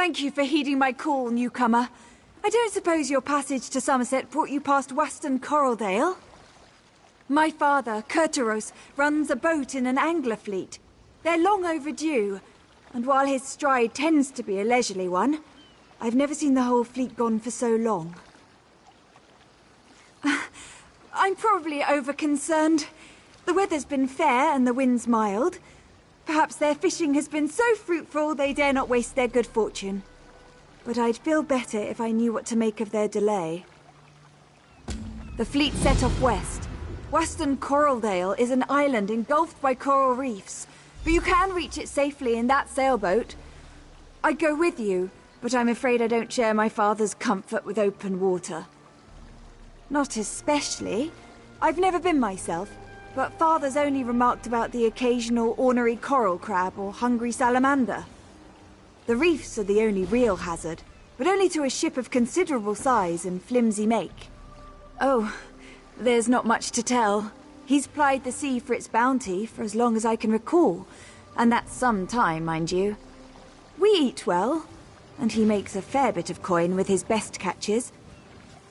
Thank you for heeding my call, newcomer. I don't suppose your passage to Somerset brought you past Weston Coraldale? My father, Curteros, runs a boat in an angler fleet. They're long overdue, and while his stride tends to be a leisurely one, I've never seen the whole fleet gone for so long. I'm probably over-concerned. The weather's been fair and the wind's mild. Perhaps their fishing has been so fruitful they dare not waste their good fortune. But I'd feel better if I knew what to make of their delay. The fleet set off west. Weston Coraldale is an island engulfed by coral reefs, but you can reach it safely in that sailboat. I'd go with you, but I'm afraid I don't share my father's comfort with open water. Not especially. I've never been myself. But Father's only remarked about the occasional ornery coral crab or hungry salamander. The reefs are the only real hazard, but only to a ship of considerable size and flimsy make. Oh, there's not much to tell. He's plied the sea for its bounty for as long as I can recall, and that's some time, mind you. We eat well, and he makes a fair bit of coin with his best catches,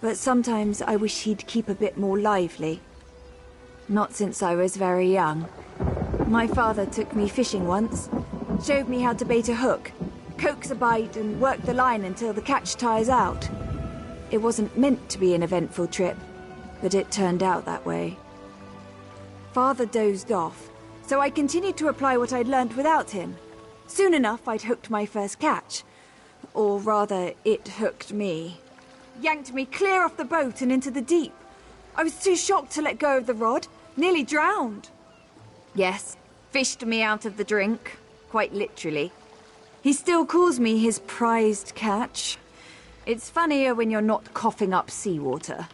but sometimes I wish he'd keep a bit more lively. Not since I was very young. My father took me fishing once, showed me how to bait a hook, coax a bite and work the line until the catch tires out. It wasn't meant to be an eventful trip, but it turned out that way. Father dozed off, so I continued to apply what I'd learnt without him. Soon enough I'd hooked my first catch. Or rather, it hooked me. Yanked me clear off the boat and into the deep. I was too shocked to let go of the rod, nearly drowned. Yes, fished me out of the drink, quite literally. He still calls me his prized catch. It's funnier when you're not coughing up seawater.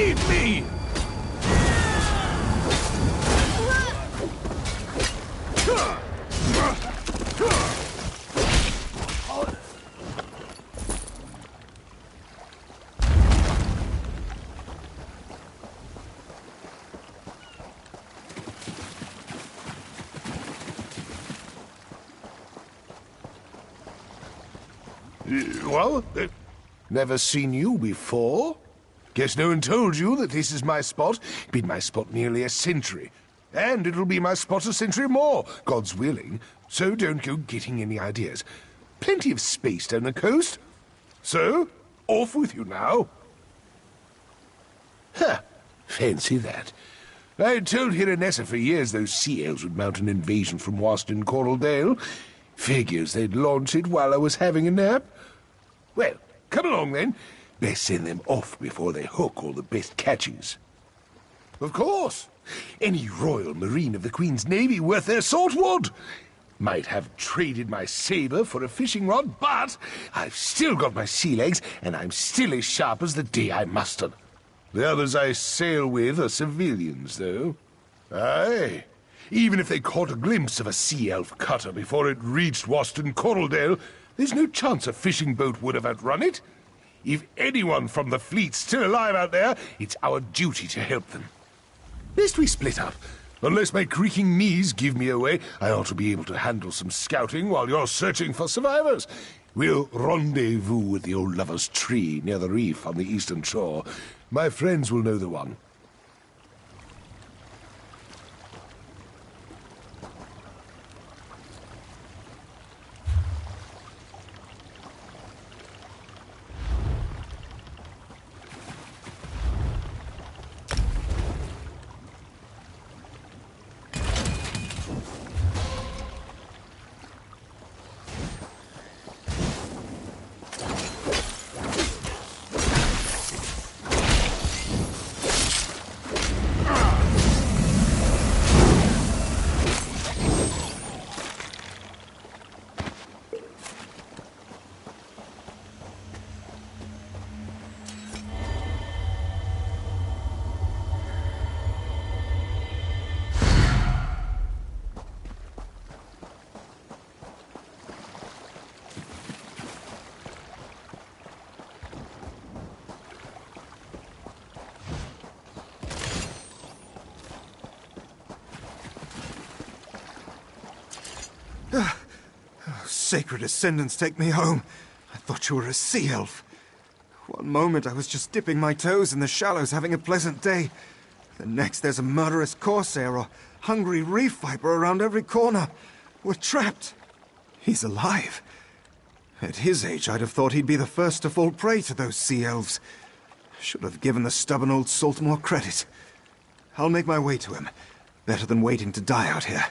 Leave me! Well, never seen you before. Guess no one told you that this is my spot. Been my spot nearly a century. And it'll be my spot a century more, God's willing. So don't go getting any ideas. Plenty of space down the coast. So, off with you now. Huh, fancy that. I told Hiranessa for years those sea elves would mount an invasion from Waston Coraldale. Figures they'd launch it while I was having a nap. Well, come along then. Best send them off before they hook all the best catches. Of course. Any Royal Marine of the Queen's Navy worth their salt would. Might have traded my saber for a fishing rod, but I've still got my sea legs, and I'm still as sharp as the day I mustered. The others I sail with are civilians, though. Aye. Even if they caught a glimpse of a sea elf cutter before it reached Waston Coraldale, there's no chance a fishing boat would have outrun it. If anyone from the fleet's still alive out there, it's our duty to help them. Lest we split up. Unless my creaking knees give me away, I ought to be able to handle some scouting while you're searching for survivors. We'll rendezvous at the old lover's tree near the reef on the eastern shore. My friends will know the one. Sacred Ascendants, take me home. I thought you were a sea elf. One moment I was just dipping my toes in the shallows having a pleasant day. The next there's a murderous corsair or hungry reef viper around every corner. We're trapped. He's alive. At his age, I'd have thought he'd be the first to fall prey to those sea elves. Should have given the stubborn old salt more credit. I'll make my way to him. Better than waiting to die out here.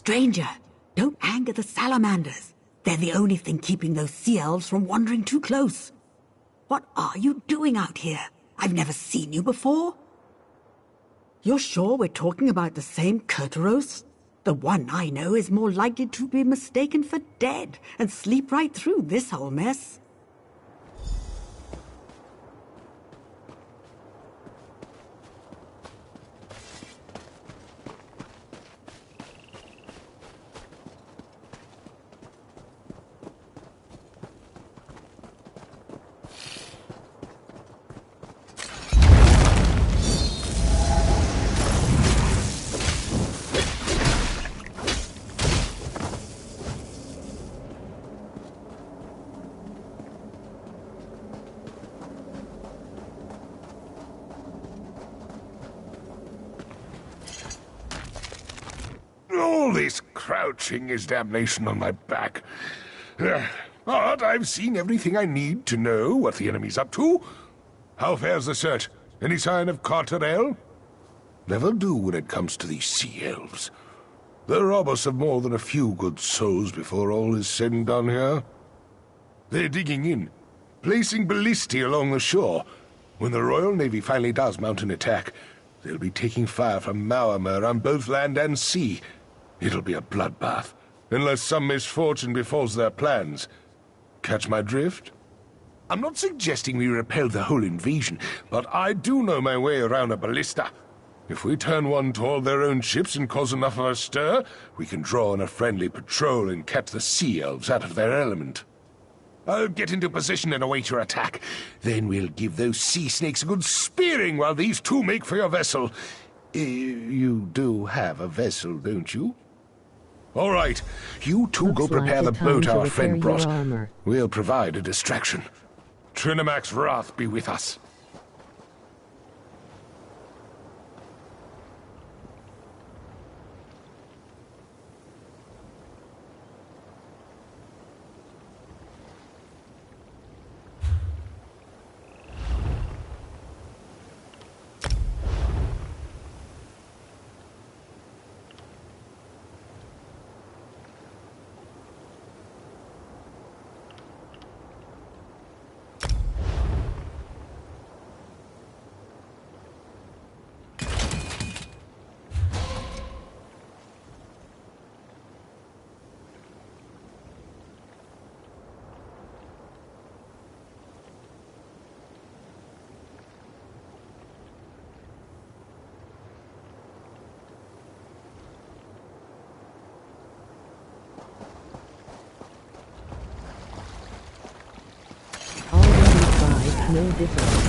Stranger, don't anger the salamanders. They're the only thing keeping those sea elves from wandering too close. What are you doing out here? I've never seen you before. You're sure we're talking about the same Kurtaros? The one I know is more likely to be mistaken for dead and sleep right through this whole mess. All this crouching is damnation on my back. But I've seen everything I need to know what the enemy's up to. How fares the search? Any sign of Carterel? Never do when it comes to these sea elves. They'll rob us of more than a few good souls before all is said and done here. They're digging in, placing ballistae along the shore. When the Royal Navy finally does mount an attack, they'll be taking fire from Maormer on both land and sea. It'll be a bloodbath, unless some misfortune befalls their plans. Catch my drift? I'm not suggesting we repel the whole invasion, but I do know my way around a ballista. If we turn one toward their own ships and cause enough of a stir, we can draw on a friendly patrol and catch the sea elves out of their element. I'll get into position and await your attack. Then we'll give those sea snakes a good spearing while these two make for your vessel. You do have a vessel, don't you? All right, you two Looks go prepare like the a time boat to our repair friend your brought. armor. We'll provide a distraction. Trinamac's wrath be with us. No difference.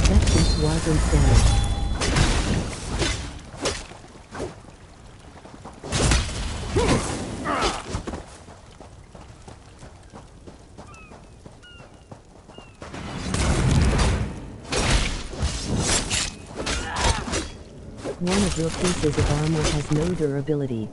That just wasn't damaged. One of your pieces of armor has no durability.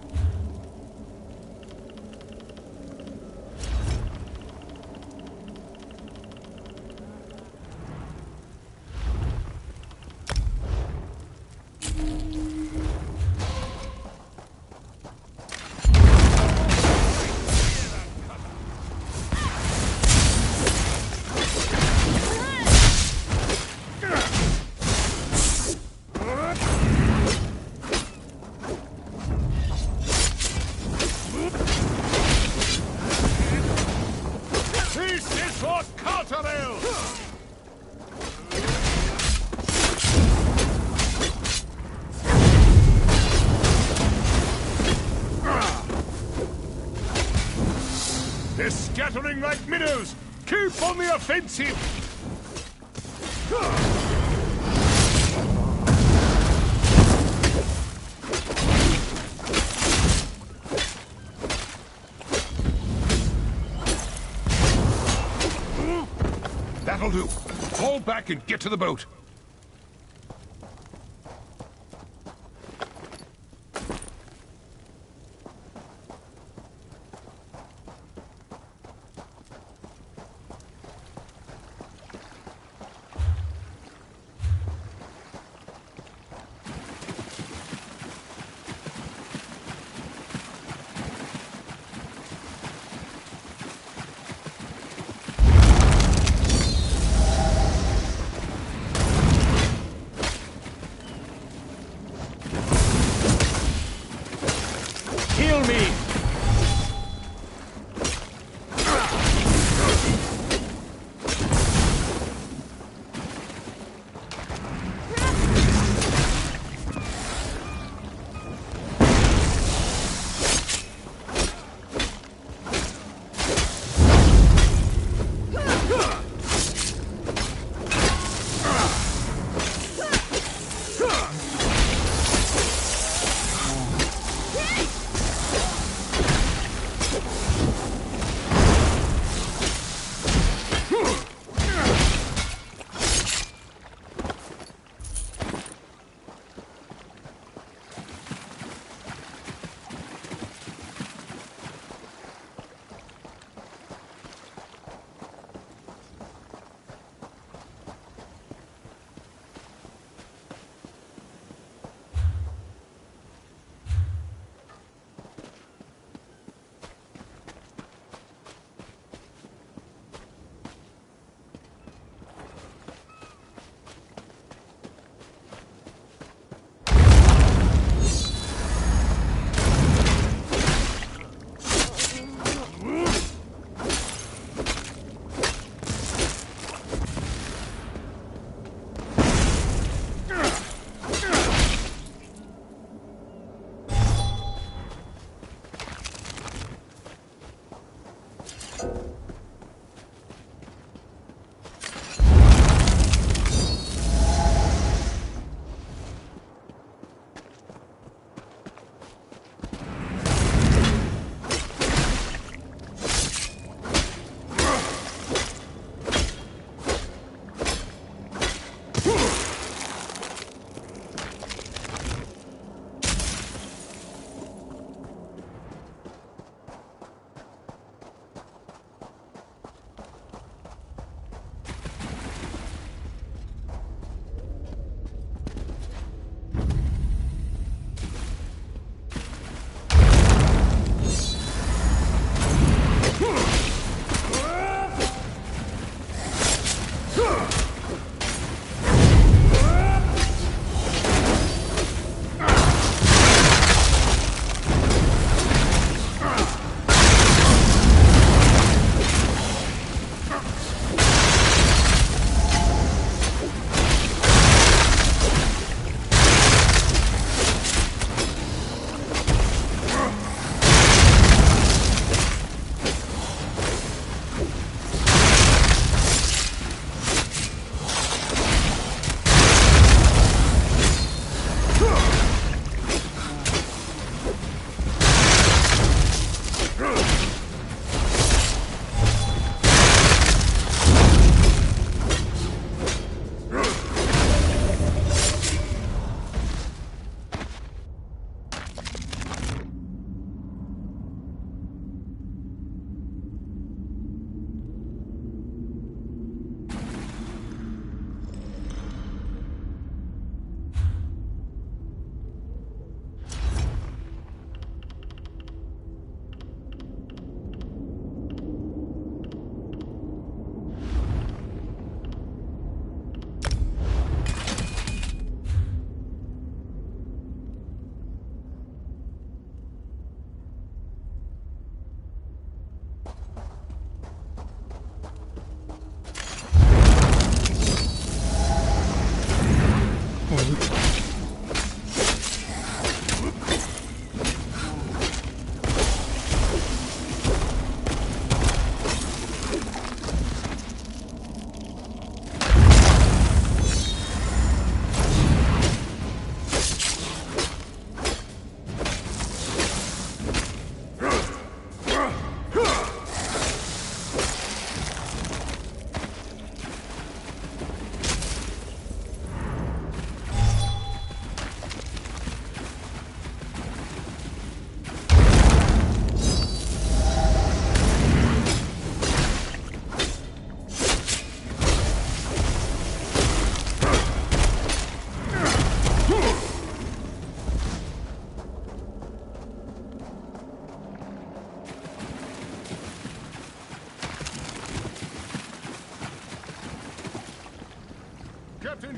They're scattering like minnows! Keep on the offensive! That'll do. Fall back and get to the boat.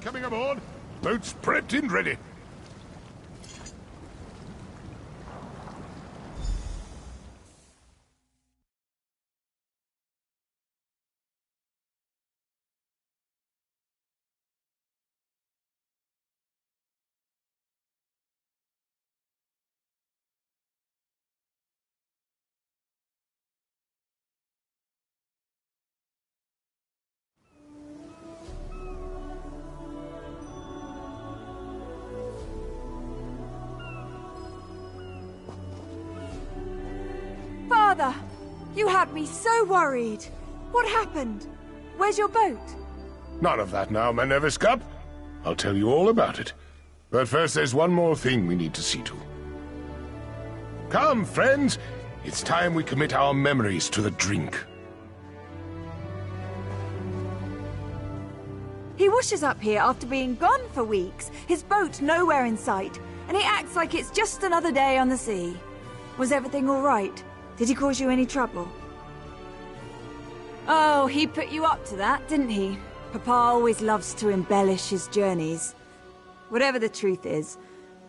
coming aboard. Boat's prepped and ready. Father, you had me so worried. What happened? Where's your boat? None of that now, my nervous cup. I'll tell you all about it. But first, there's one more thing we need to see to. Come, friends. It's time we commit our memories to the drink. He washes up here after being gone for weeks, his boat nowhere in sight, and he acts like it's just another day on the sea. Was everything all right? Did he cause you any trouble? Oh, he put you up to that, didn't he? Papa always loves to embellish his journeys. Whatever the truth is,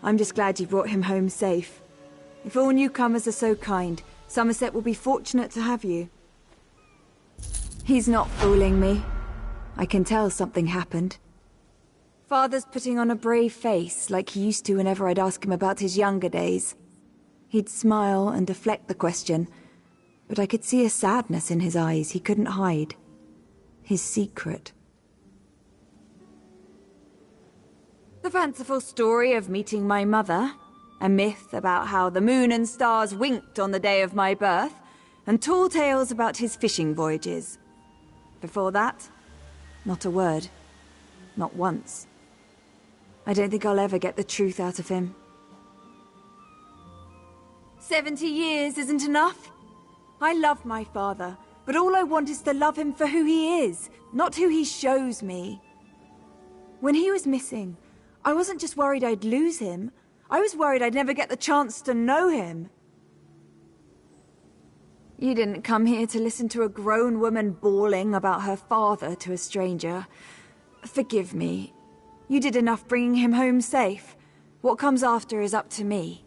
I'm just glad you brought him home safe. If all newcomers are so kind, Somerset will be fortunate to have you. He's not fooling me. I can tell something happened. Father's putting on a brave face, like he used to whenever I'd ask him about his younger days. He'd smile and deflect the question, but I could see a sadness in his eyes he couldn't hide. His secret. The fanciful story of meeting my mother, a myth about how the moon and stars winked on the day of my birth, and tall tales about his fishing voyages. Before that, not a word. Not once. I don't think I'll ever get the truth out of him. 70 years isn't enough. I love my father, but all I want is to love him for who he is, not who he shows me. When he was missing, I wasn't just worried I'd lose him. I was worried I'd never get the chance to know him. You didn't come here to listen to a grown woman bawling about her father to a stranger. Forgive me. You did enough bringing him home safe. What comes after is up to me.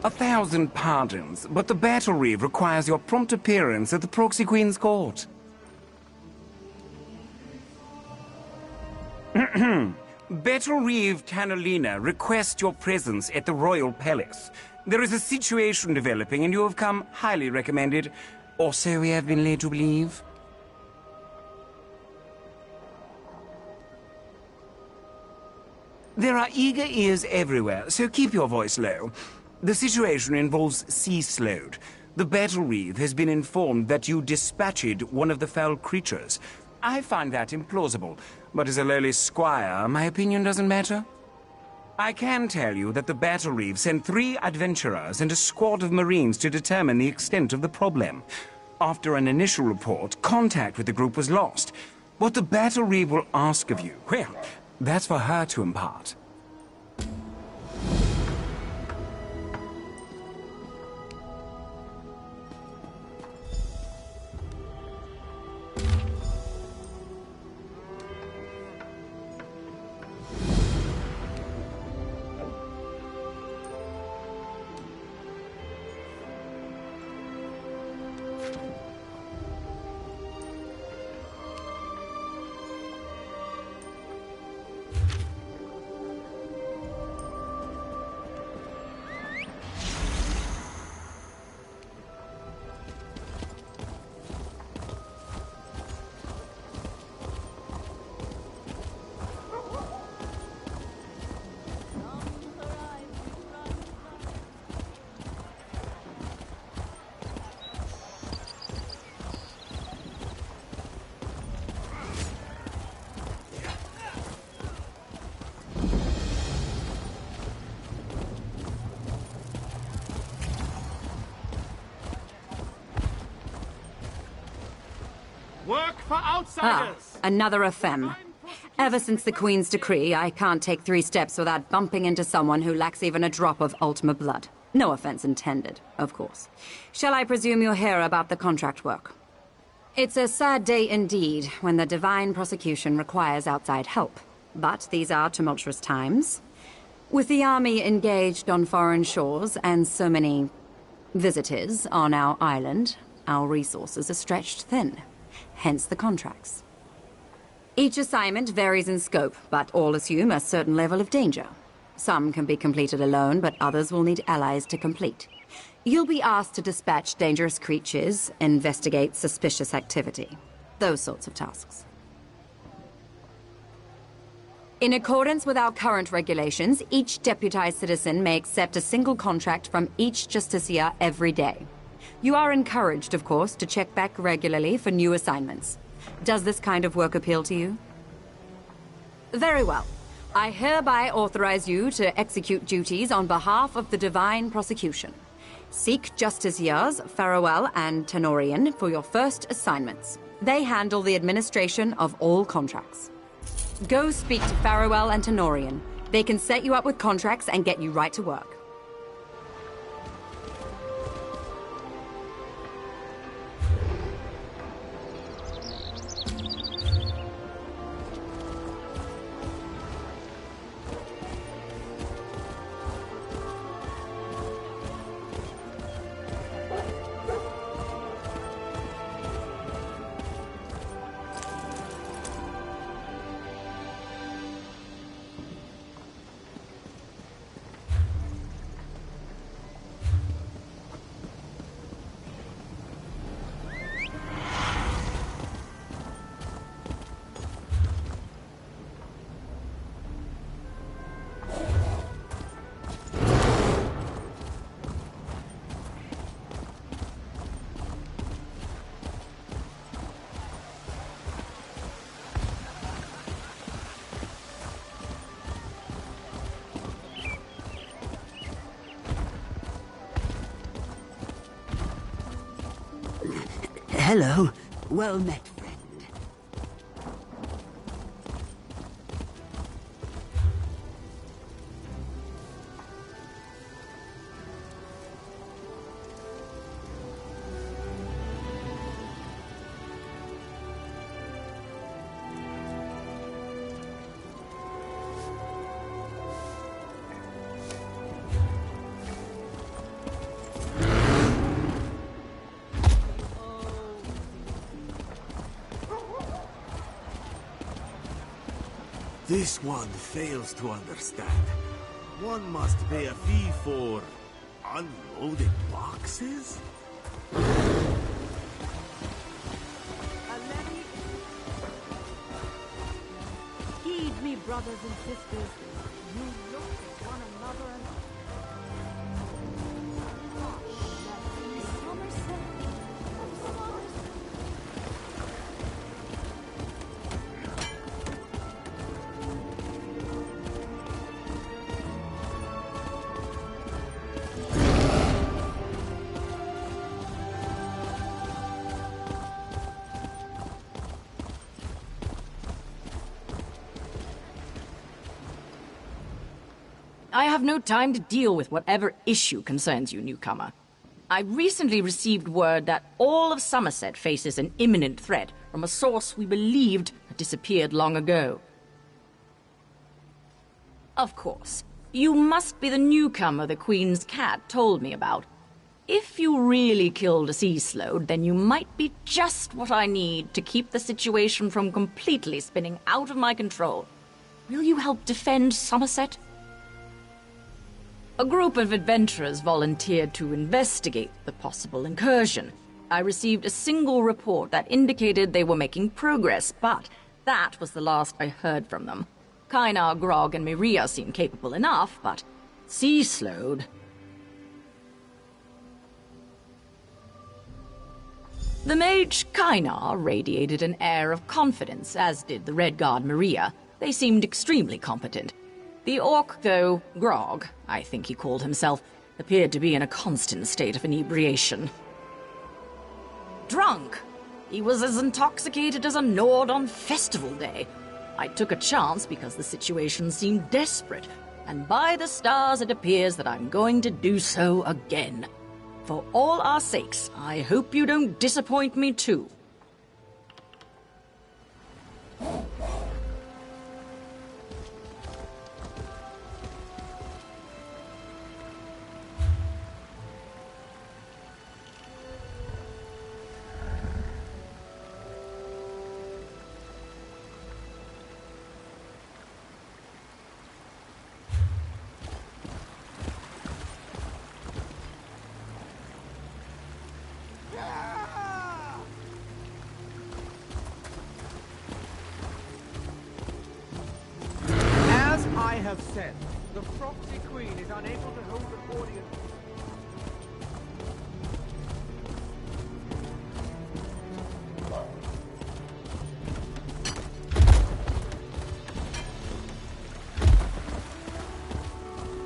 1,000 pardons, but the battle reeve requires your prompt appearance at the Proxy Queen's court. Battle Reeve Cannolina requests your presence at the Royal Palace. There is a situation developing and you have come highly recommended, or so we have been led to believe. There are eager ears everywhere, so keep your voice low. The situation involves Sea Slode. The Battle Reeve has been informed that you dispatched one of the foul creatures. I find that implausible, but as a lowly squire, my opinion doesn't matter. I can tell you that the Battle Reeve sent 3 adventurers and a squad of marines to determine the extent of the problem. After an initial report, contact with the group was lost. What the Battle Reeve will ask of you, well, that's for her to impart. Work for outsiders! Another ephem. Ever since the Queen's decree, I can't take 3 steps without bumping into someone who lacks even a drop of Ultima blood. No offense intended, of course. Shall I presume you'll hear about the contract work? It's a sad day indeed when the divine prosecution requires outside help. But these are tumultuous times. With the army engaged on foreign shores and so many visitors on our island, our resources are stretched thin. Hence the contracts. Each assignment varies in scope, but all assume a certain level of danger. Some can be completed alone, but others will need allies to complete. You'll be asked to dispatch dangerous creatures, investigate suspicious activity. Those sorts of tasks. In accordance with our current regulations, each deputized citizen may accept a single contract from each Justicia every day. You are encouraged, of course, to check back regularly for new assignments. Does this kind of work appeal to you? Very well. I hereby authorize you to execute duties on behalf of the divine prosecution. Seek Justiciars, Farewell and Tenorian for your first assignments. They handle the administration of all contracts. Go speak to Farewell and Tenorian. They can set you up with contracts and get you right to work. Hello. Well met, friend. This one fails to understand. One must pay a fee for unloaded boxes? Heed me, brothers and sisters. You look at one another and... I have no time to deal with whatever issue concerns you, newcomer. I recently received word that all of Summerset faces an imminent threat from a source we believed had disappeared long ago. Of course, you must be the newcomer the Queen's cat told me about. If you really killed a sea slode, then you might be just what I need to keep the situation from completely spinning out of my control. Will you help defend Summerset? A group of adventurers volunteered to investigate the possible incursion. I received a single report that indicated they were making progress, but that was the last I heard from them. Kynar, Grog, and Miria seem capable enough, but Sea Slode... The mage Kynar radiated an air of confidence, as did the Red Guard Miria. They seemed extremely competent. The orc, though, Grog, I think he called himself, appeared to be in a constant state of inebriation. Drunk! He was as intoxicated as a Nord on festival day. I took a chance because the situation seemed desperate, and by the stars it appears that I'm going to do so again. For all our sakes, I hope you don't disappoint me too. I have said, the Proxy Queen is unable to hold an audience.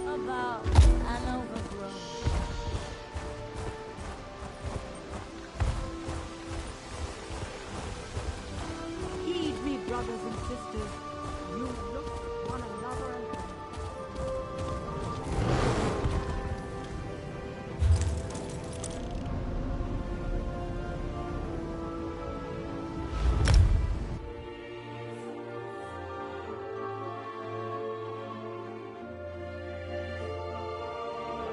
About an overgrown. Heed me, brothers and sisters. You look at one another and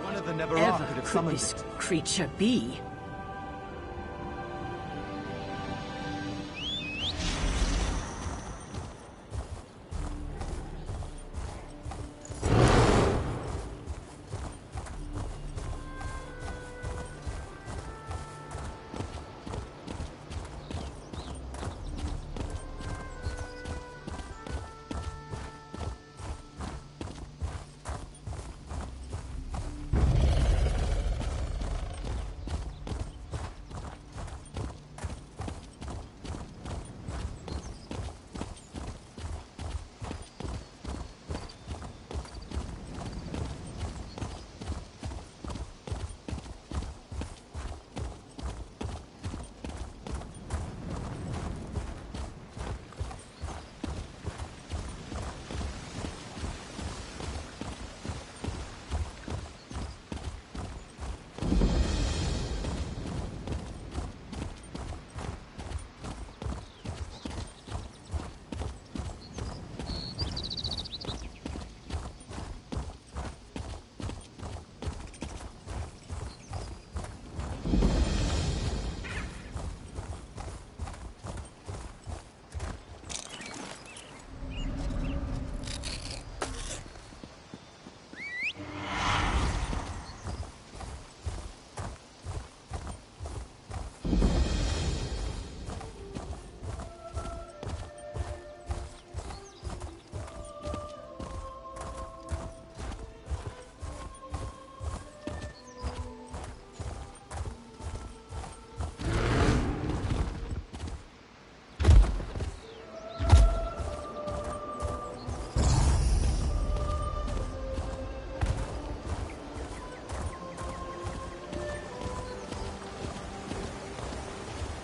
One of the Never Ever could have could summoned this it. creature be?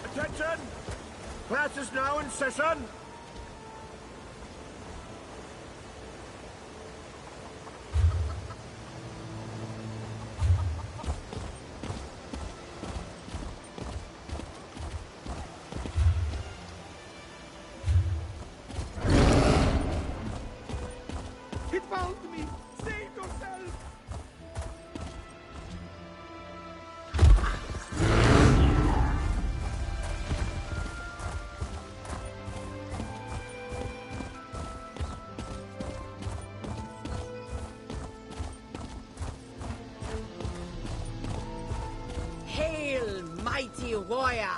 Attention! Class is now in session. It found me! Save yourself! Hail, mighty warrior!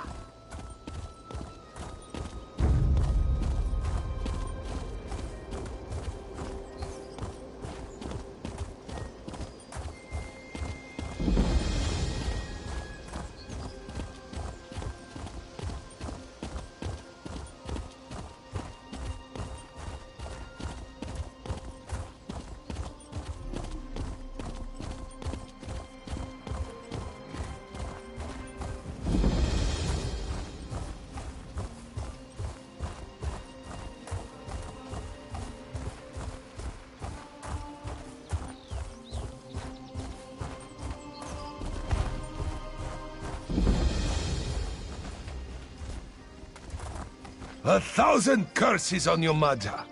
1,000 curses on you, Madja!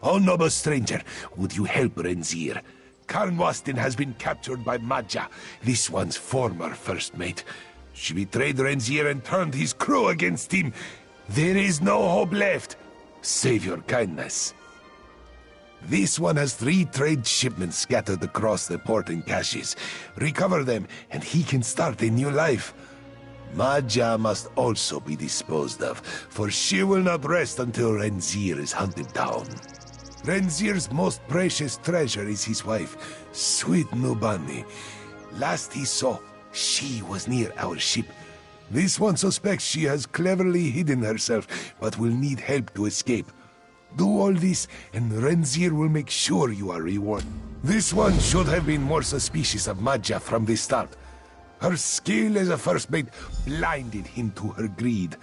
Oh, noble stranger, would you help Renzir? Karnwastin has been captured by Madja, this one's former first mate. She betrayed Renzir and turned his crew against him. There is no hope left, save your kindness. This one has 3 trade shipments scattered across the port and caches. Recover them, and he can start a new life. Madja must also be disposed of, for she will not rest until Renzir is hunted down. Renzir's most precious treasure is his wife, sweet Nubani. Last he saw, she was near our ship. This one suspects she has cleverly hidden herself, but will need help to escape. Do all this, and Renzir will make sure you are rewarded. This one should have been more suspicious of Madja from the start. Her skill as a first mate blinded him to her greed.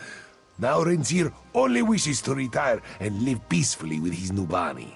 Now Renzir only wishes to retire and live peacefully with his Nubani.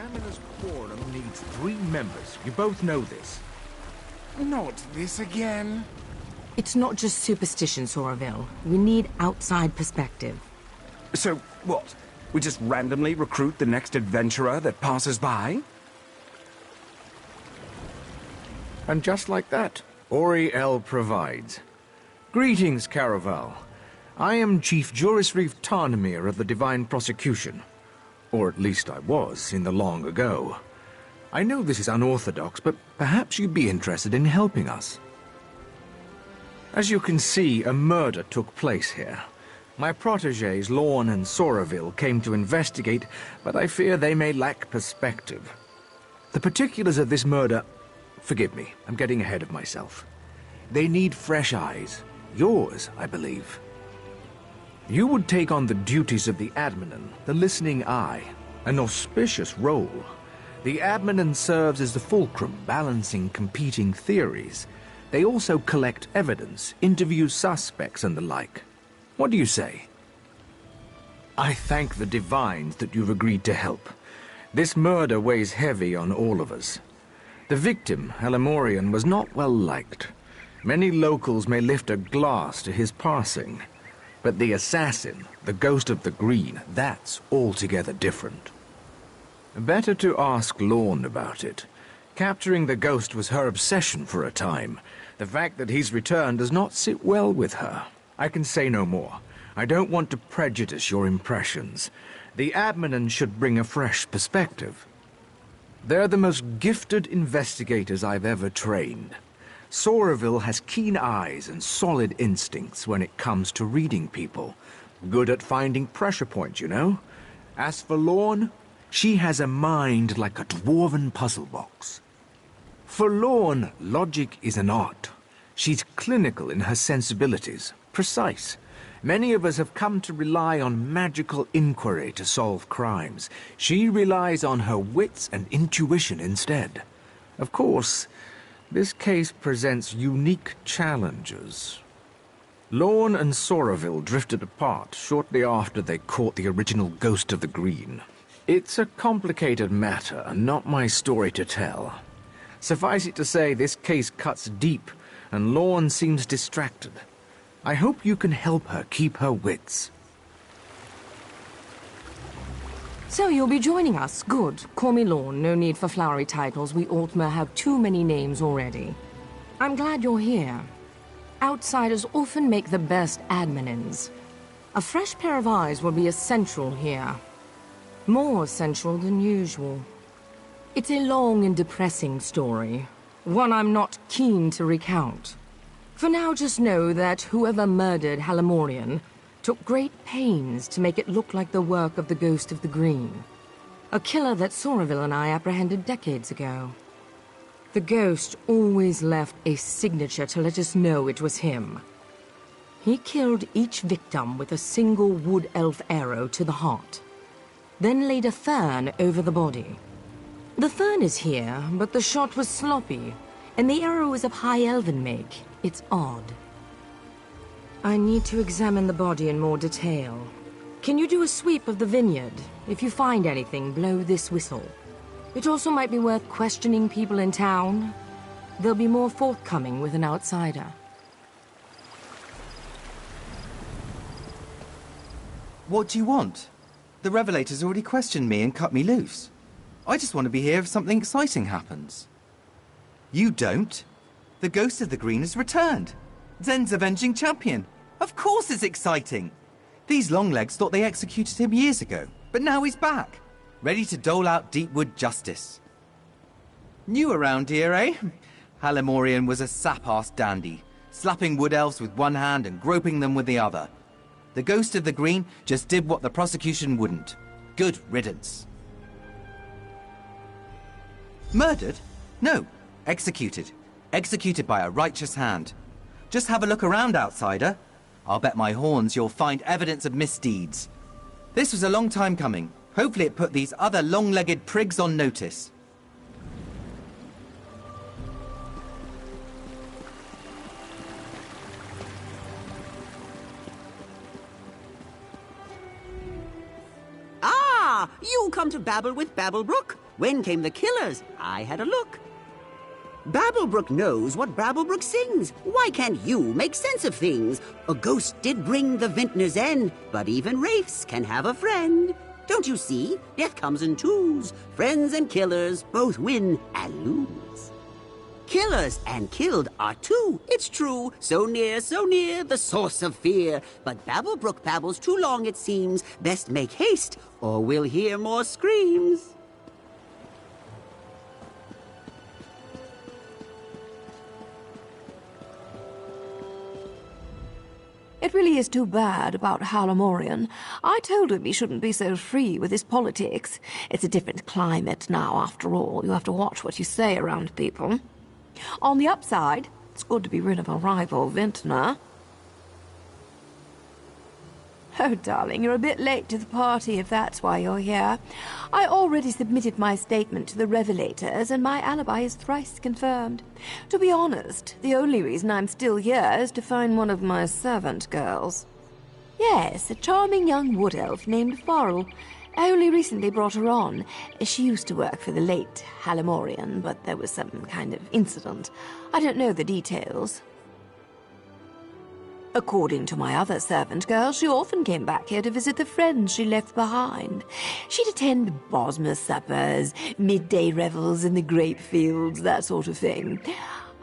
Examiner's Quorum needs 3 members. You both know this. Not this again. It's not just superstition, Soraville. We need outside perspective. So, what? We just randomly recruit the next adventurer that passes by? And just like that, Auriel provides. Greetings, Caraval. I am Chief Juris Reeve Tarnamir of the Divine Prosecution. Or at least I was, in the long ago. I know this is unorthodox, but perhaps you'd be interested in helping us. As you can see, a murder took place here. My protégés, Lorne and Soraville, came to investigate, but I fear they may lack perspective. The particulars of this murder... Forgive me, I'm getting ahead of myself. They need fresh eyes. Yours, I believe. You would take on the duties of the Adminan, the listening eye, an auspicious role. The Adminan serves as the fulcrum, balancing competing theories. They also collect evidence, interview suspects and the like. What do you say? I thank the Divines that you've agreed to help. This murder weighs heavy on all of us. The victim, Halimorian, was not well liked. Many locals may lift a glass to his passing. But the assassin, the Ghost of the Green, that's altogether different. Better to ask Lorne about it. Capturing the ghost was her obsession for a time. The fact that he's returned does not sit well with her. I can say no more. I don't want to prejudice your impressions. The Adminan should bring a fresh perspective. They're the most gifted investigators I've ever trained. Soraville has keen eyes and solid instincts when it comes to reading people. Good at finding pressure points, you know. As for Lorne, she has a mind like a dwarven puzzle box. For Lorne, logic is an art. She's clinical in her sensibilities, precise. Many of us have come to rely on magical inquiry to solve crimes. She relies on her wits and intuition instead. Of course, this case presents unique challenges. Lorne and Soraville drifted apart shortly after they caught the original Ghost of the Green. It's a complicated matter and not my story to tell. Suffice it to say, this case cuts deep, and Lorne seems distracted. I hope you can help her keep her wits. So you'll be joining us. Good. Call me Lorne. No need for flowery titles. We Altmer have too many names already. I'm glad you're here. Outsiders often make the best adminins. A fresh pair of eyes will be essential here. More essential than usual. It's a long and depressing story. One I'm not keen to recount. For now, just know that whoever murdered Halimorian took great pains to make it look like the work of the Ghost of the Green. A killer that Soraville and I apprehended decades ago. The Ghost always left a signature to let us know it was him. He killed each victim with a single wood elf arrow to the heart, then laid a fern over the body. The fern is here, but the shot was sloppy, and the arrow is of high elven make. It's odd. I need to examine the body in more detail. Can you do a sweep of the vineyard? If you find anything, blow this whistle. It also might be worth questioning people in town. They'll be more forthcoming with an outsider. What do you want? The Revelators already questioned me and cut me loose. I just want to be here if something exciting happens. You don't? The Ghost of the Green has returned. Zen's avenging champion. Of course it's exciting. These Longlegs thought they executed him years ago, but now he's back, ready to dole out Deepwood justice. New around here, eh? Halimorian was a sap-ass dandy, slapping wood elves with one hand and groping them with the other. The Ghost of the Green just did what the prosecution wouldn't. Good riddance. Murdered? No, executed. Executed by a righteous hand. Just have a look around, outsider. I'll bet my horns you'll find evidence of misdeeds. This was a long time coming. Hopefully it put these other long-legged prigs on notice. Ah! You come to babble with Babblebrook? When came the killers? I had a look. Babblebrook knows what Babblebrook sings. Why can't you make sense of things? A ghost did bring the vintner's end, but even wraiths can have a friend. Don't you see? Death comes in twos. Friends and killers both win and lose. Killers and killed are two, it's true. So near, the source of fear. But Babblebrook babbles too long, it seems. Best make haste, or we'll hear more screams. It really is too bad about Halamorian. I told him he shouldn't be so free with his politics. It's a different climate now, after all. You have to watch what you say around people. On the upside, it's good to be rid of a rival vintner. Oh, darling, you're a bit late to the party if that's why you're here. I already submitted my statement to the Revelators, and my alibi is thrice confirmed. To be honest, the only reason I'm still here is to find one of my servant girls. Yes, a charming young wood elf named Farrell. I only recently brought her on. She used to work for the late Halamorian, but there was some kind of incident. I don't know the details. According to my other servant girl, she often came back here to visit the friends she left behind. She'd attend Bosmer suppers, midday revels in the grape fields, that sort of thing.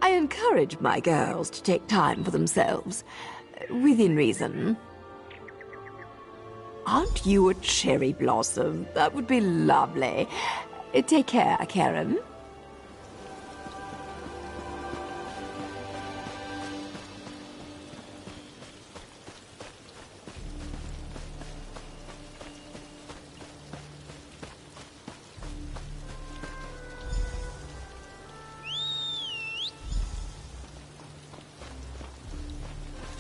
I encourage my girls to take time for themselves, within reason. Aren't you a cherry blossom? That would be lovely. Take care, Karen.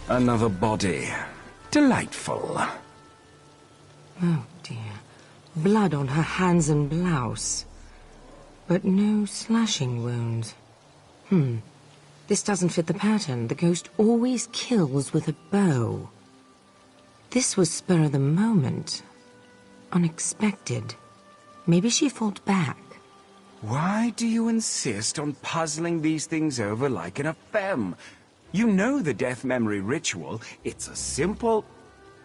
Another body. Delightful. Oh, dear. Blood on her hands and blouse. But no slashing wounds. This doesn't fit the pattern. The ghost always kills with a bow. This was spur of the moment. Unexpected. Maybe she fought back. Why do you insist on puzzling these things over like an femme? You know the death memory ritual. It's a simple...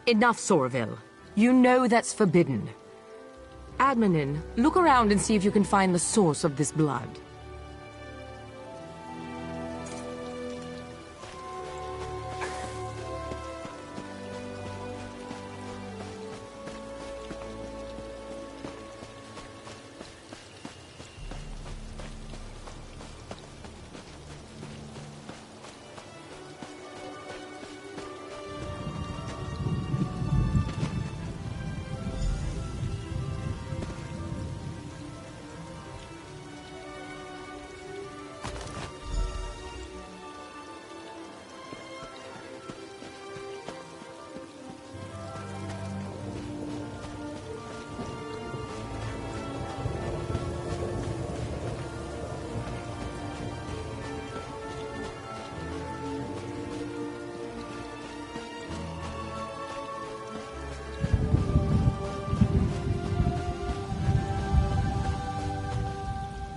Enough, Soraville. You know that's forbidden. Admin, look around and see if you can find the source of this blood.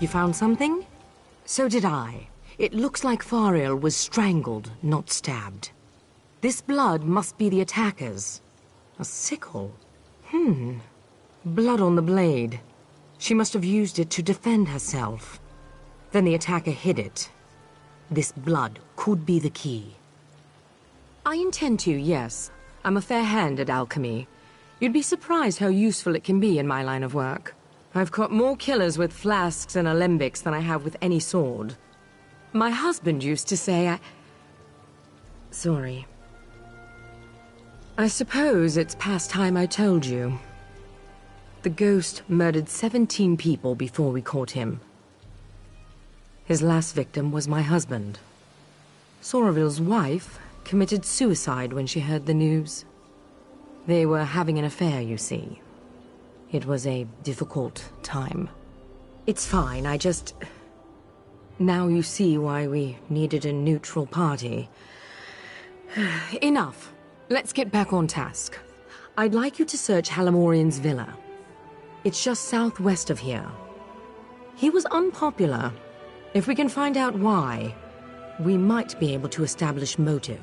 You found something? So did I. It looks like Fariel was strangled, not stabbed. This blood must be the attacker's. A sickle. Blood on the blade. She must have used it to defend herself. Then the attacker hid it. This blood could be the key. I intend to, yes. I'm a fair hand at alchemy. You'd be surprised how useful it can be in my line of work. I've caught more killers with flasks and alembics than I have with any sword. My husband used to say Sorry. I suppose it's past time I told you. The ghost murdered 17 people before we caught him. His last victim was my husband. Soraville's wife committed suicide when she heard the news. They were having an affair, you see. It was a difficult time. It's fine, Now you see why we needed a neutral party. Enough. Let's get back on task. I'd like you to search Halamorian's villa. It's just southwest of here. He was unpopular. If we can find out why, we might be able to establish motive.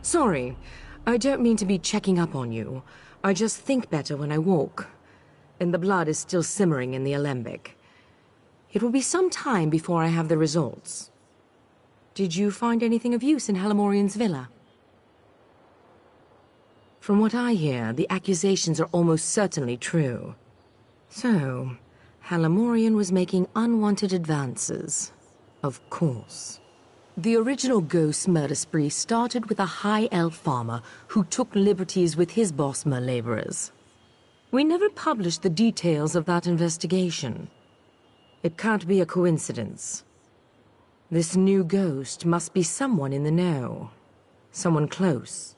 Sorry, I don't mean to be checking up on you. I just think better when I walk. And the blood is still simmering in the alembic. It will be some time before I have the results. Did you find anything of use in Halamorian's villa? From what I hear, the accusations are almost certainly true. So, Halamorian was making unwanted advances. Of course. The original ghost murder spree started with a high elf farmer who took liberties with his Bosmer laborers. We never published the details of that investigation. It can't be a coincidence. This new ghost must be someone in the know. Someone close.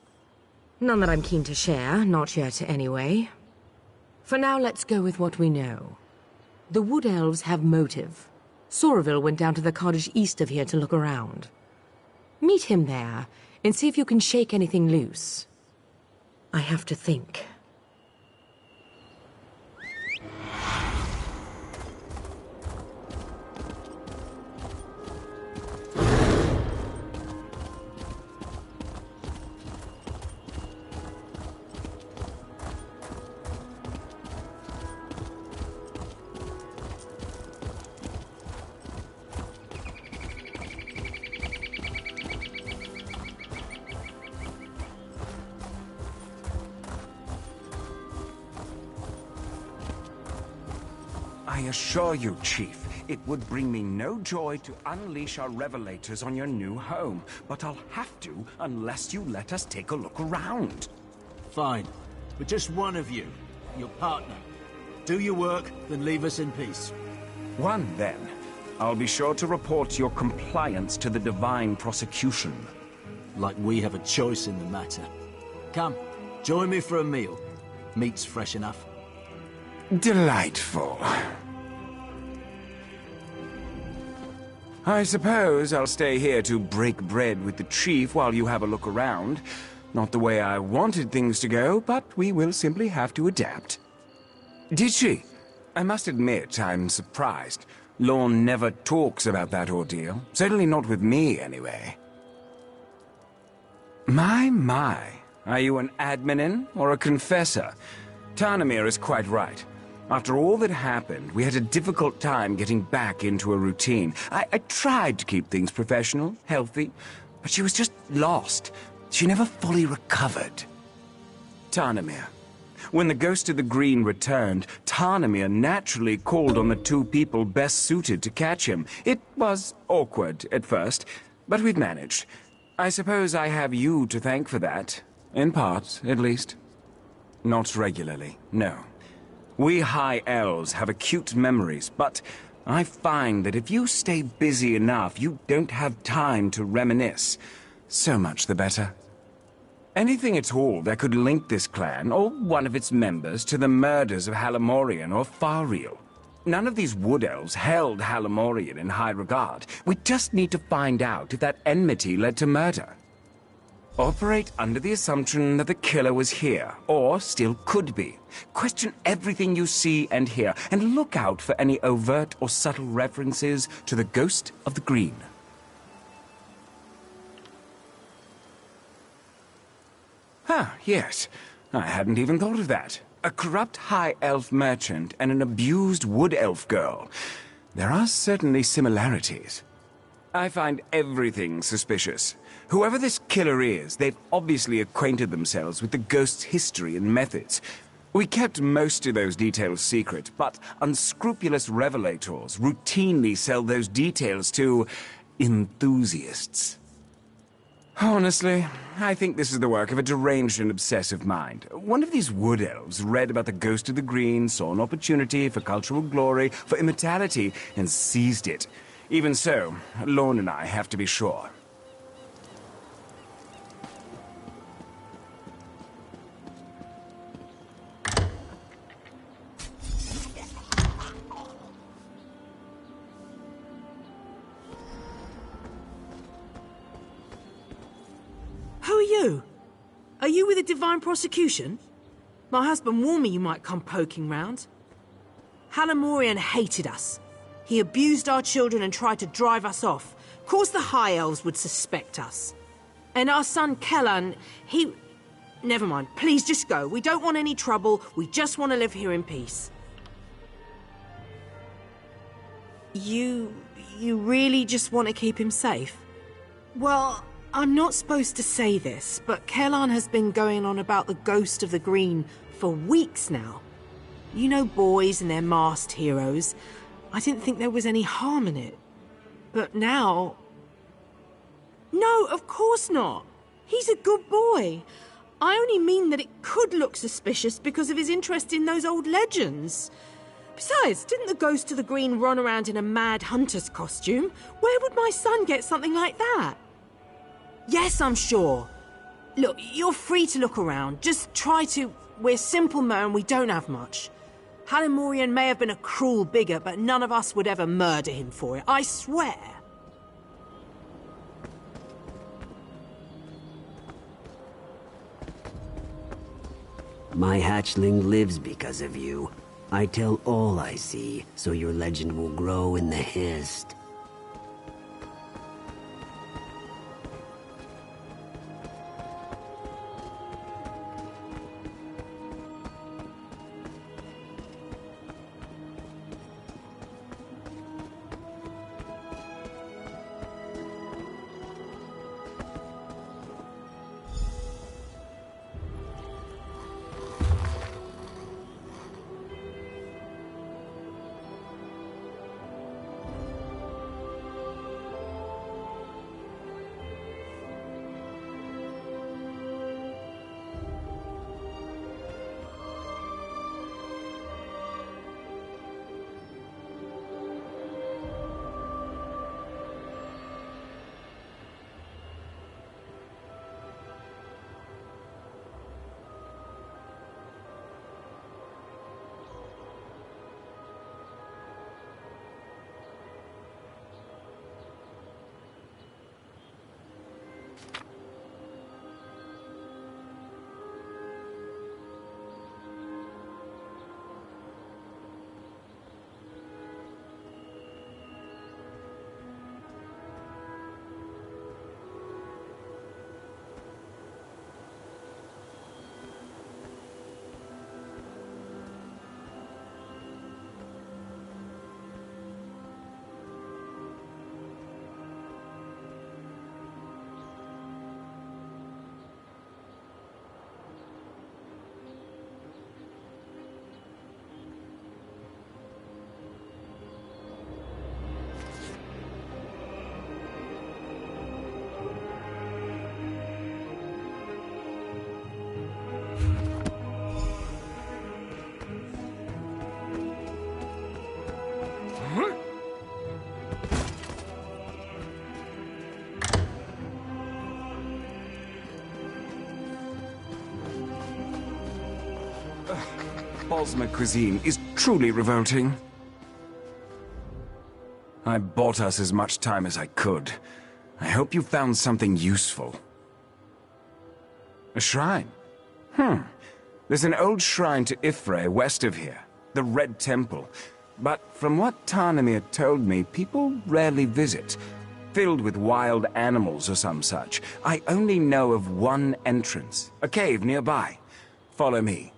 None that I'm keen to share, not yet anyway. For now, let's go with what we know. The Wood Elves have motive. Soraville went down to the cottage east of here to look around. Meet him there, and see if you can shake anything loose. I have to think. I assure you, Chief, it would bring me no joy to unleash our revelators on your new home, but I'll have to unless you let us take a look around. Fine, but just one of you, your partner. Do your work, then leave us in peace. One, then. I'll be sure to report your compliance to the divine prosecution. Like we have a choice in the matter. Come, join me for a meal. Meat's fresh enough. Delightful. I suppose I'll stay here to break bread with the chief while you have a look around. Not the way I wanted things to go, but we will simply have to adapt. Did she? I must admit, I'm surprised. Lorne never talks about that ordeal. Certainly not with me, anyway. My. Are you an adminin or a confessor? Tarnamir is quite right. After all that happened, we had a difficult time getting back into a routine. I tried to keep things professional, healthy, but she was just lost. She never fully recovered. Tarnamir, When the Ghost of the Green returned, Tarnamir naturally called on the two people best suited to catch him. It was awkward at first, but we'd managed. I suppose I have you to thank for that. In part, at least. Not regularly, no. We High Elves have acute memories, but I find that if you stay busy enough, you don't have time to reminisce. So much the better. Anything at all that could link this clan, or one of its members, to the murders of Halamorian or Fariel. None of these Wood Elves held Halamorian in high regard. We just need to find out if that enmity led to murder. Operate under the assumption that the killer was here, or still could be. Question everything you see and hear, and look out for any overt or subtle references to the Ghost of the Green. Ah, yes. I hadn't even thought of that. A corrupt High Elf merchant and an abused Wood Elf girl. There are certainly similarities. I find everything suspicious. Whoever this killer is, they've obviously acquainted themselves with the ghost's history and methods. We kept most of those details secret, but unscrupulous revelators routinely sell those details to enthusiasts. Honestly, I think this is the work of a deranged and obsessive mind. One of these Wood Elves read about the Ghost of the Green, saw an opportunity for cultural glory, for immortality, and seized it. Even so, Lorne and I have to be sure. Who are you? Are you with the Divine Prosecution? My husband warned me you might come poking round. Halamorian hated us. He abused our children and tried to drive us off. Of course the High Elves would suspect us. And our son Kellan, he... Never mind, please just go. We don't want any trouble. We just want to live here in peace. You really just want to keep him safe? Well, I'm not supposed to say this, but Kellan has been going on about the Ghost of the Green for weeks now. You know boys and their masked heroes. I didn't think there was any harm in it. But now... No, of course not. He's a good boy. I only mean that it could look suspicious because of his interest in those old legends. Besides, didn't the Ghost of the Green run around in a mad hunter's costume? Where would my son get something like that? Yes, I'm sure. Look, you're free to look around. Just try to... We're simple men, we don't have much. Halamorian may have been a cruel bigot, but none of us would ever murder him for it, I swear. My hatchling lives because of you. I tell all I see, so your legend will grow in the Hist. Bosmer cuisine is truly revolting. I bought us as much time as I could. I hope you found something useful. A shrine? There's an old shrine to Ifre west of here, the Red Temple. But from what Tarnamir told me, people rarely visit. Filled with wild animals or some such. I only know of one entrance, a cave nearby. Follow me.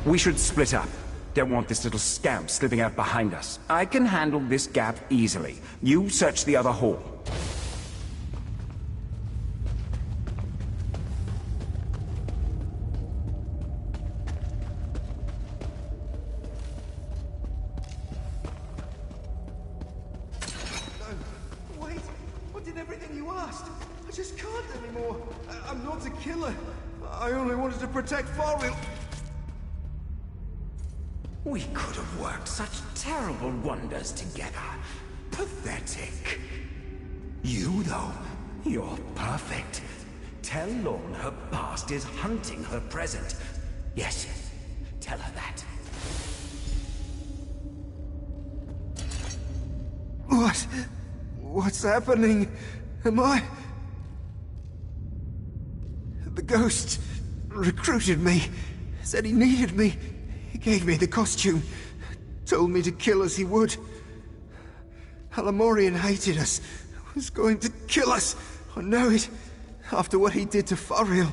We should split up. Don't want this little scamp slipping out behind us. I can handle this gap easily. You search the other hall. No, wait! I did everything you asked! I just can't anymore! I'm not a killer! I only wanted to protect Farrell! We could have worked such terrible wonders together. Pathetic. You, though, you're perfect. Tell Lorne her past is hunting her present. Yes, tell her that. What? What's happening? Am I... The ghost recruited me. Said he needed me. He gave me the costume. Told me to kill as he would. Alamorian hated us. Was going to kill us. I know it. After what he did to Farrell.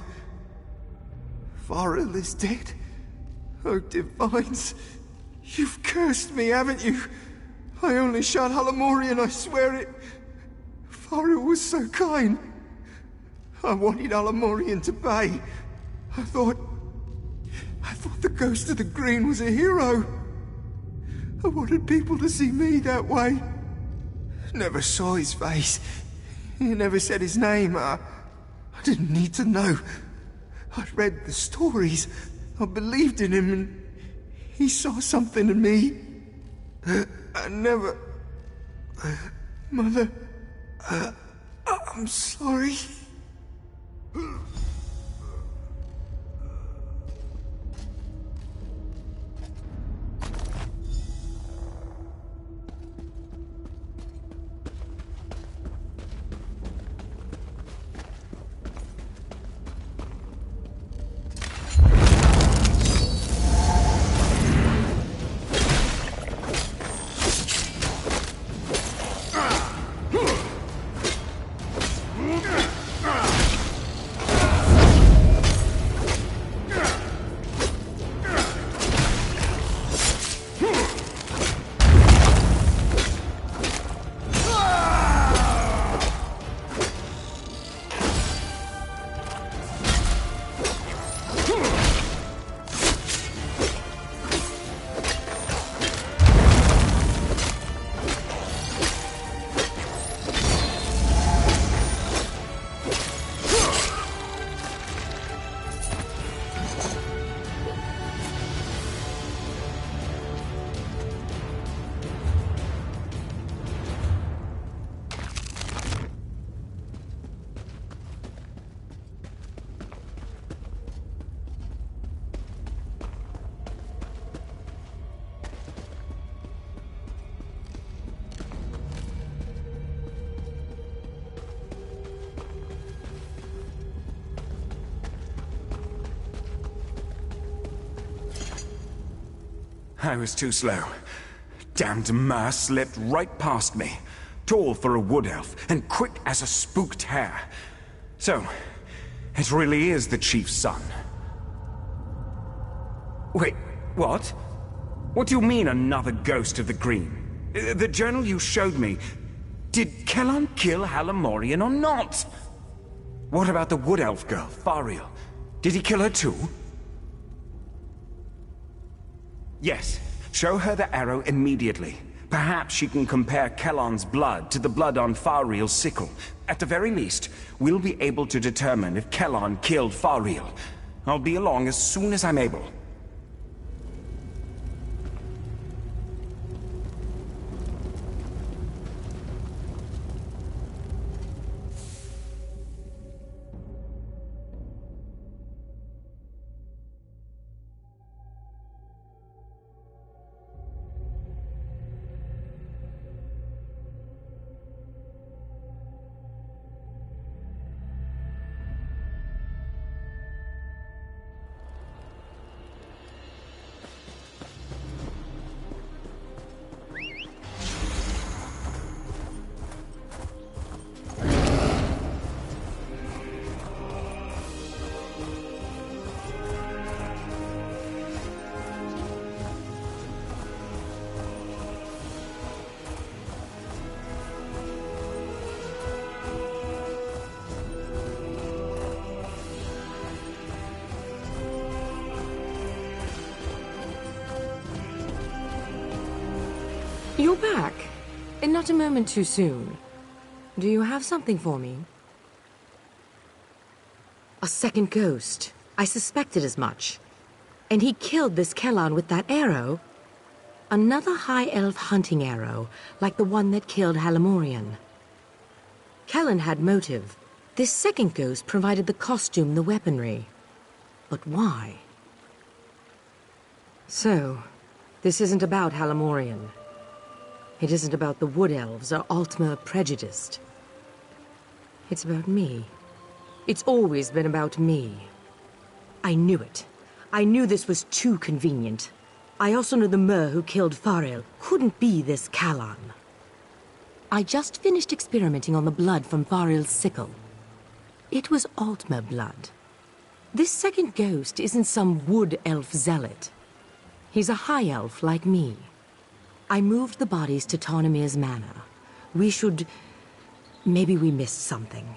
Farrell is dead. Oh, Divines. You've cursed me, haven't you? I only shot Alamorian, I swear it. Farrell was so kind. I wanted Alamorian to pay. I thought the Ghost of the Green was a hero. I wanted people to see me that way. Never saw his face. He never said his name. I didn't need to know. I'd read the stories. I believed in him, and he saw something in me. I never... Mother... I'm sorry. I was too slow. Damned Mer slipped right past me. Tall for a wood elf, and quick as a spooked hare. So, it really is the Chief's son. Wait, what? What do you mean, another Ghost of the Green? The journal you showed me. Did Kellan kill Halamorian or not? What about the Wood Elf girl, Fariel? Did he kill her too? Yes. Show her the arrow immediately. Perhaps she can compare Kellan's blood to the blood on Fariel's sickle. At the very least, we'll be able to determine if Kellan killed Fariel. I'll be along as soon as I'm able. You're back, and not a moment too soon. Do you have something for me? A second ghost. I suspected as much. And he killed this Kellan with that arrow. Another high elf hunting arrow, like the one that killed Halamorian. Kellan had motive. This second ghost provided the costume, the weaponry. But why? So, this isn't about Halamorian. It isn't about the Wood Elves or Altmer prejudiced. It's about me. It's always been about me. I knew it. I knew this was too convenient. I also knew the Mer who killed Fariel couldn't be this Kellan. I just finished experimenting on the blood from Fariel's sickle. It was Altmer blood. This second ghost isn't some Wood Elf zealot. He's a high elf like me. I moved the bodies to Tarnamir's manor. We should... Maybe we missed something.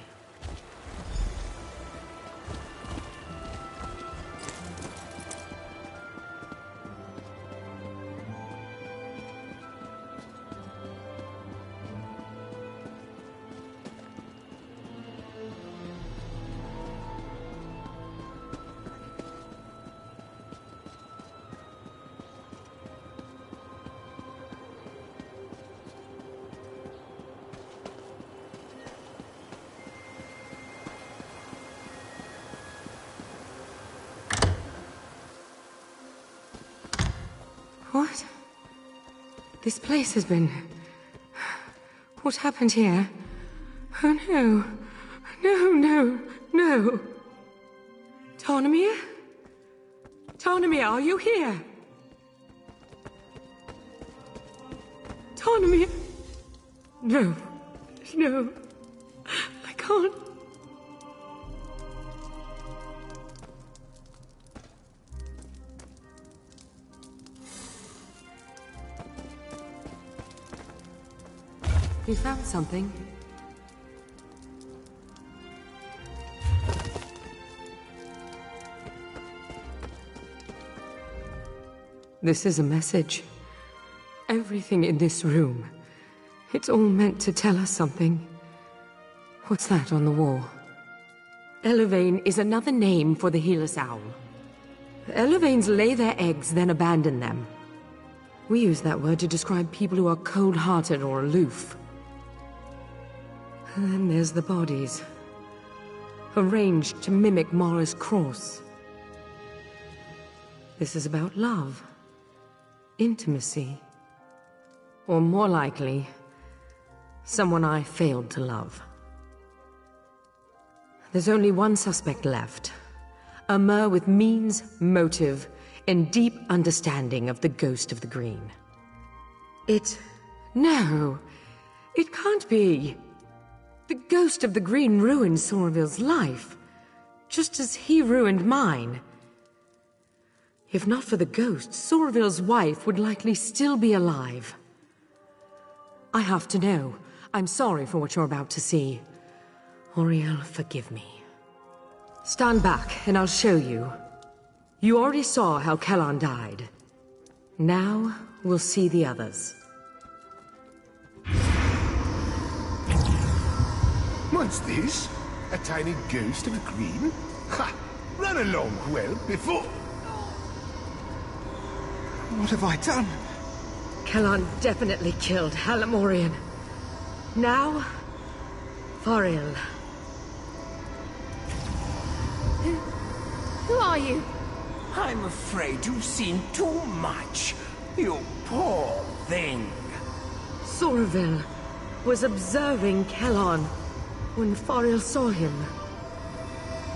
What? This place has been... What happened here? Oh no. No, no, no. Tarnamir? Tarnamir, are you here? Tarnamir? No. No. I can't. You found something? This is a message. Everything in this room. It's all meant to tell us something. What's that on the wall? Elevane is another name for the Heeless Owl. Elevanes lay their eggs, then abandon them. We use that word to describe people who are cold-hearted or aloof. And then there's the bodies. Arranged to mimic Mara's cross. This is about love. Intimacy. Or more likely, someone I failed to love. There's only one suspect left. A Mer with means, motive, and deep understanding of the Ghost of the Green. No, it can't be. The Ghost of the Green ruined Somerville's life, just as he ruined mine. If not for the ghost, Somerville's wife would likely still be alive. I have to know. I'm sorry for what you're about to see. Auriel, forgive me. Stand back, and I'll show you. You already saw how Kellan died. Now, we'll see the others. What's this? A tiny ghost of a queen? Ha! Run along, well, before... What have I done? Kellan definitely killed Halamorian. Now, Fariel. Who are you? I'm afraid you've seen too much. You poor thing. Soraville was observing Kellan when Fariel saw him.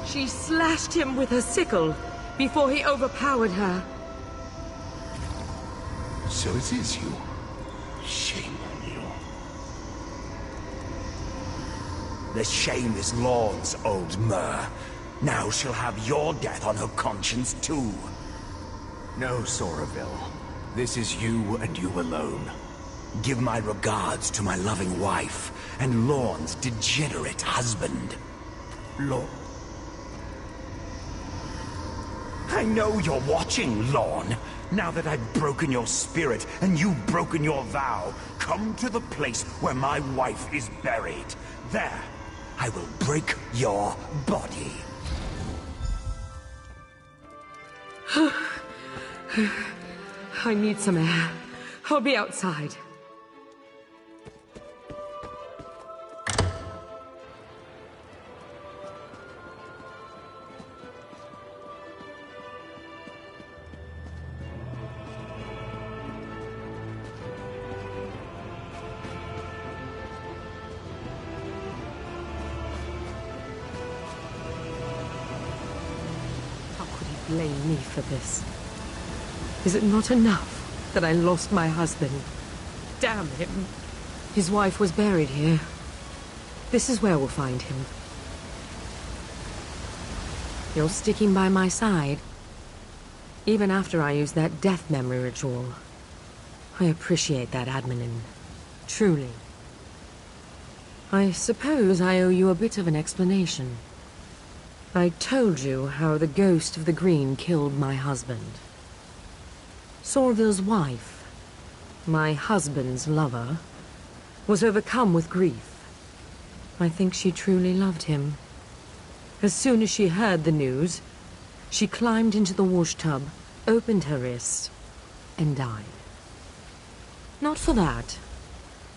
She slashed him with her sickle before he overpowered her. So it is you. Shame on you. The shame is Lorne's, old Mer. Now she'll have your death on her conscience, too. No, Soraville. This is you and you alone. Give my regards to my loving wife and Lorne's degenerate husband. I know you're watching, Lorne. Now that I've broken your spirit and you've broken your vow, come to the place where my wife is buried. There, I will break your body. I need some air. I'll be outside. Blame me for this. Is it not enough that I lost my husband? Damn him. His wife was buried here. This is where we'll find him. You're sticking by my side. Even after I used that death memory ritual. I appreciate that, Admin. Truly. I suppose I owe you a bit of an explanation. I told you how the ghost of the Green killed my husband. Soraville's wife, my husband's lover, was overcome with grief. I think she truly loved him. As soon as she heard the news, she climbed into the wash tub, opened her wrist, and died. Not for that,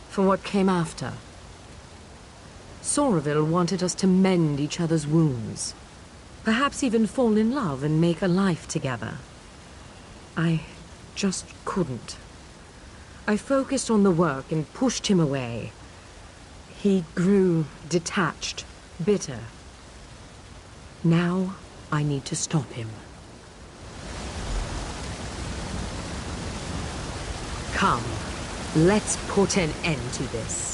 for what came after. Soraville wanted us to mend each other's wounds. Perhaps even fall in love and make a life together. I just couldn't. I focused on the work and pushed him away. He grew detached, bitter. Now I need to stop him. Come, let's put an end to this.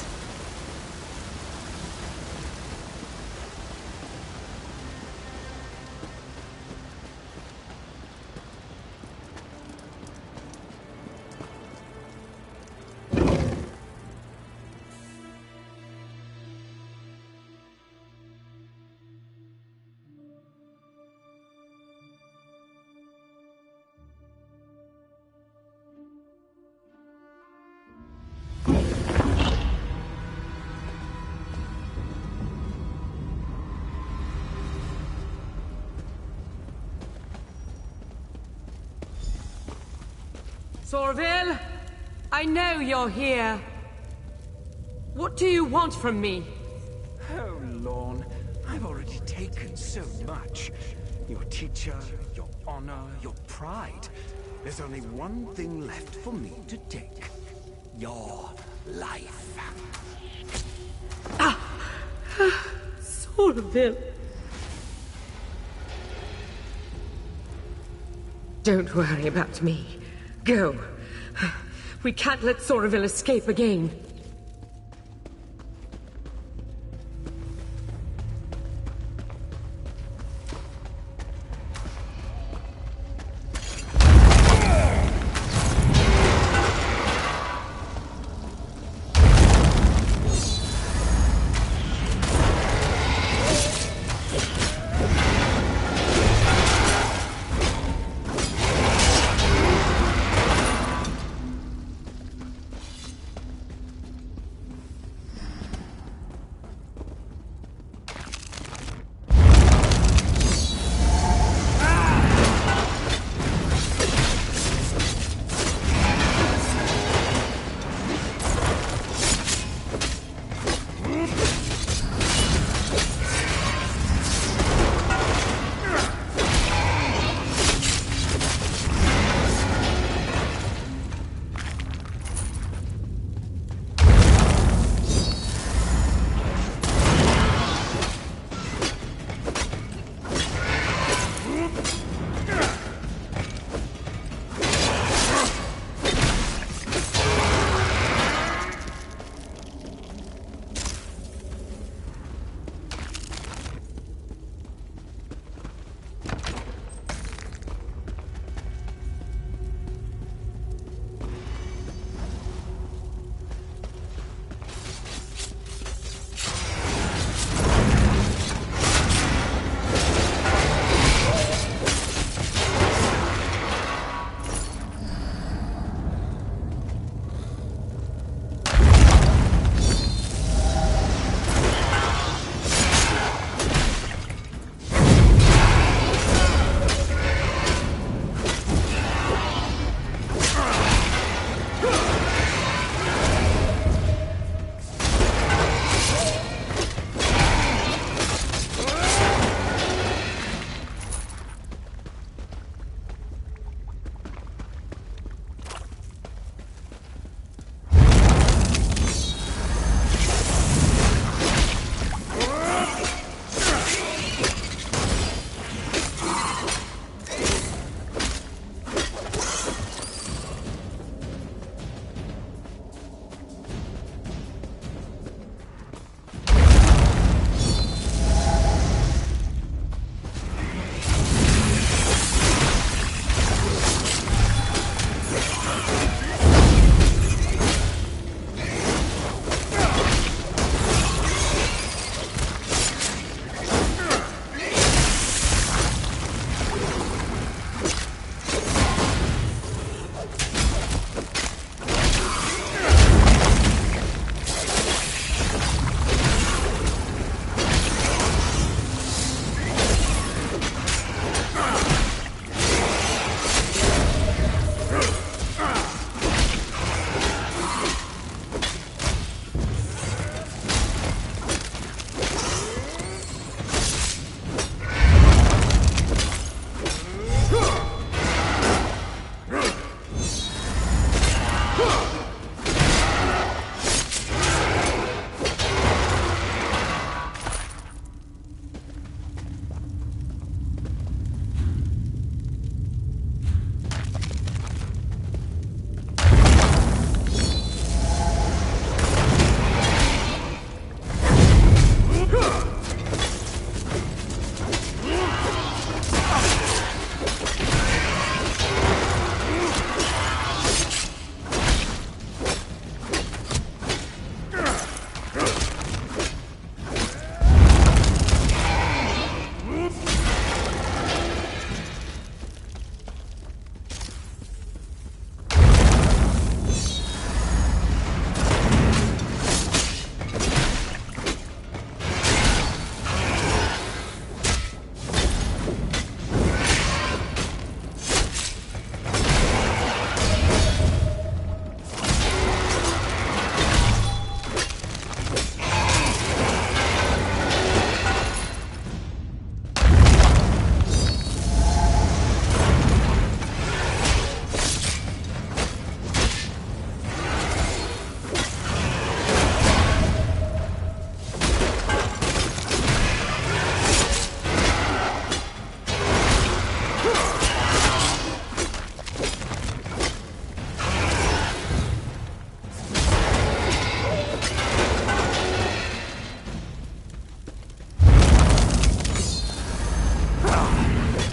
Soraville, I know you're here. What do you want from me? Oh, Lorne, I've already taken so much. Your teacher, your honor, your pride. There's only one thing left for me to take. Your life. Soraville. Don't worry about me. Go. We can't let Soraville escape again.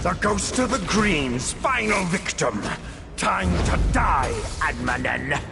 The ghost of the Green's final victim. Time to die, Admanen.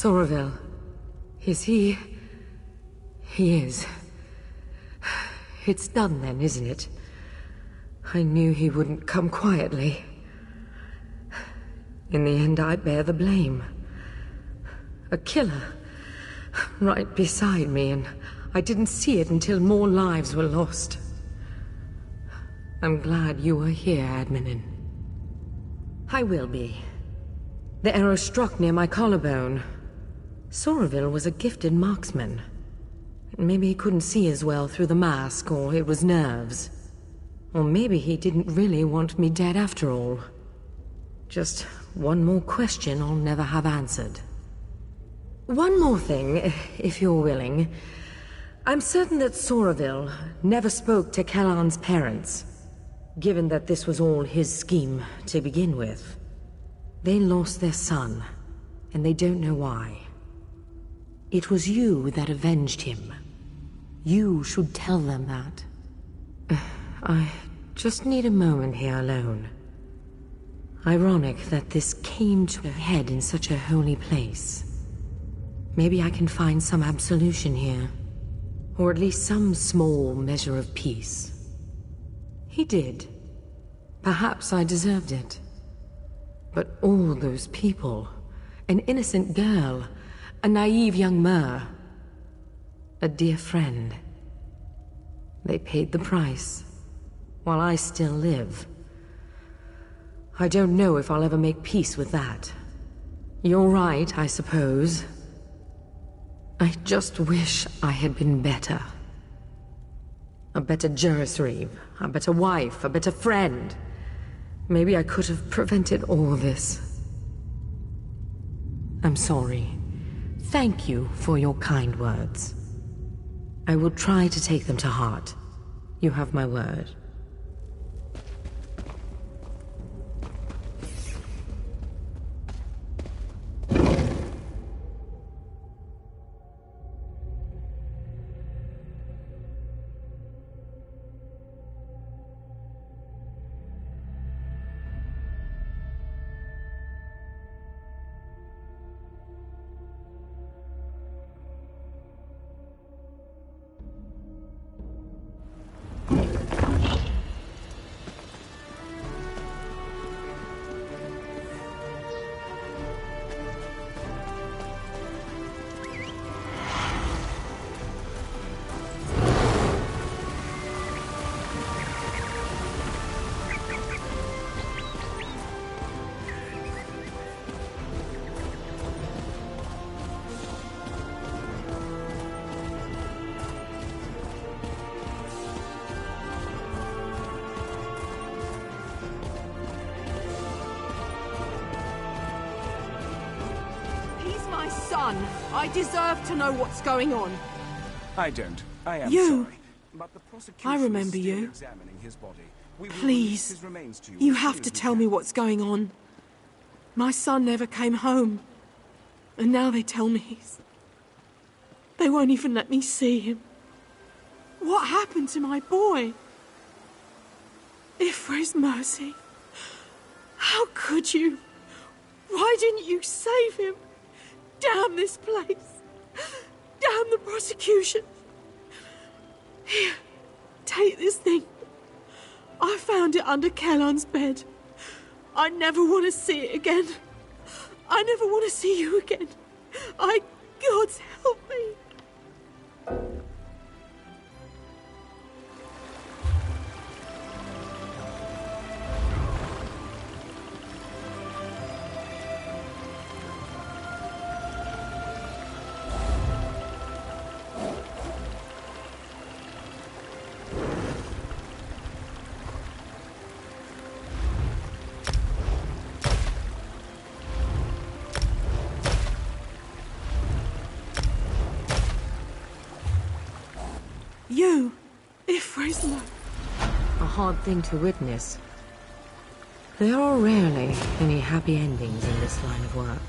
Soraville. Is he... He is. It's done then, isn't it? I knew he wouldn't come quietly. In the end, I bear the blame. A killer. Right beside me, and I didn't see it until more lives were lost. I'm glad you were here, Admanen. I will be. The arrow struck near my collarbone. Soraville was a gifted marksman. Maybe he couldn't see as well through the mask, or it was nerves. Or maybe he didn't really want me dead after all. Just one more question I'll never have answered. One more thing, if you're willing. I'm certain that Soraville never spoke to Kellan's parents, given that this was all his scheme to begin with. They lost their son, and they don't know why. It was you that avenged him. You should tell them that. I just need a moment here alone. Ironic that this came to a head in such a holy place. Maybe I can find some absolution here. Or at least some small measure of peace. He did. Perhaps I deserved it. But all those people... An innocent girl... A naive young Mer. A dear friend. They paid the price, while I still live. I don't know if I'll ever make peace with that. You're right, I suppose. I just wish I had been better. A better Juris Reeve, a better wife, a better friend. Maybe I could have prevented all this. I'm sorry. Thank you for your kind words. I will try to take them to heart. You have my word. I deserve to know what's going on. I don't. I am you. sorry. But the prosecution I remember is still you. examining his body. We will release Please, his remains to you as have soon to as we tell can. me what's going on. My son never came home. And now they tell me they won't even let me see him. What happened to my boy? If for his mercy. How could you? Why didn't you save him? Damn this place. Damn the prosecution. Here, take this thing. I found it under Kellan's bed. I never want to see it again. I never want to see you again. God help me. You, Ifrisma. A hard thing to witness. There are rarely any happy endings in this line of work.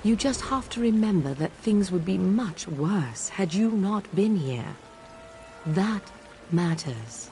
You just have to remember that things would be much worse had you not been here. That matters.